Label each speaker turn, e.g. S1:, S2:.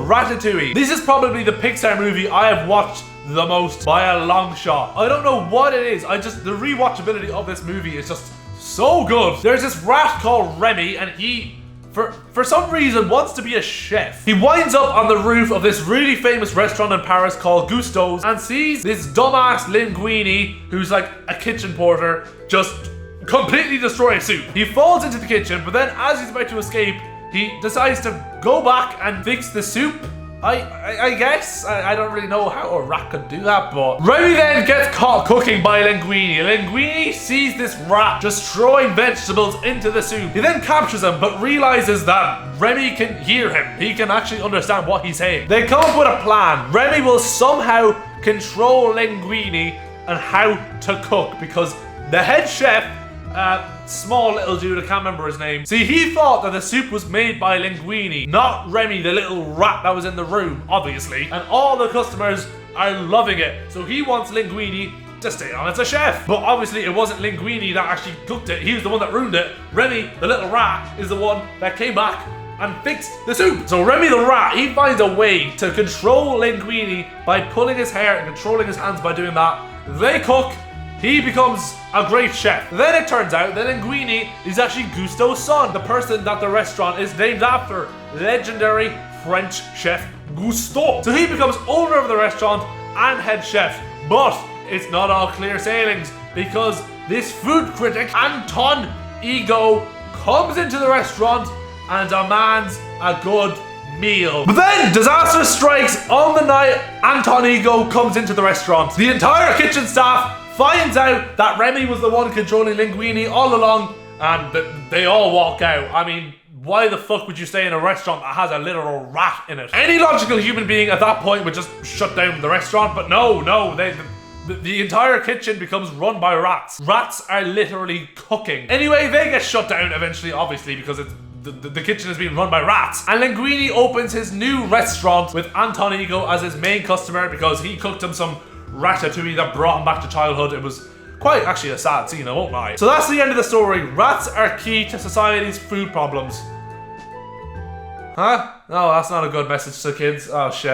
S1: Ratatouille. This is probably the Pixar movie I have watched the most by a long shot. I don't know what it is. The rewatchability of this movie is just so good. There's this rat called Remy, and he, for some reason, wants to be a chef. He winds up on the roof of this really famous restaurant in Paris called Gusto's and sees this dumbass Linguini, who's like a kitchen porter, just completely destroy a soup. He falls into the kitchen, but then as he's about to escape, he decides to go back and fix the soup. I guess. I don't really know how a rat could do that, but Remy then gets caught cooking by Linguini. Linguini sees this rat just throwing vegetables into the soup. He then captures him, but realizes that Remy can hear him. He can actually understand what he's saying. They come up with a plan. Remy will somehow control Linguini and how to cook, because the head chef, small little dude, I can't remember his name. See, he thought that the soup was made by Linguini, not Remy, the little rat that was in the room, obviously. And all the customers are loving it. So he wants Linguini to stay on as a chef. But obviously it wasn't Linguini that actually cooked it. He was the one that ruined it. Remy, the little rat, is the one that came back and fixed the soup. So Remy the rat, he finds a way to control Linguini by pulling his hair and controlling his hands by doing that. They cook. He becomes a great chef. Then it turns out that Linguini is actually Gusto's son, the person that the restaurant is named after, legendary French chef Gusto. So he becomes owner of the restaurant and head chef. But it's not all clear sailings, because this food critic, Anton Ego, comes into the restaurant and demands a good meal. But then disaster strikes on the night Anton Ego comes into the restaurant. The entire kitchen staff finds out that Remy was the one controlling Linguini all along, and they all walk out. I mean, why the fuck would you stay in a restaurant that has a literal rat in it? Any logical human being at that point would just shut down the restaurant, but no, the entire kitchen becomes run by rats. Rats are literally cooking. Anyway, they get shut down eventually, obviously, because the kitchen is being run by rats. And Linguini opens his new restaurant with Anton Ego as his main customer, because he cooked him some ratatouille that brought him back to childhood. It was quite actually a sad scene, I won't lie. So that's the end of the story. Rats are key to society's food problems. Huh? No, that's not a good message to kids. Oh shit.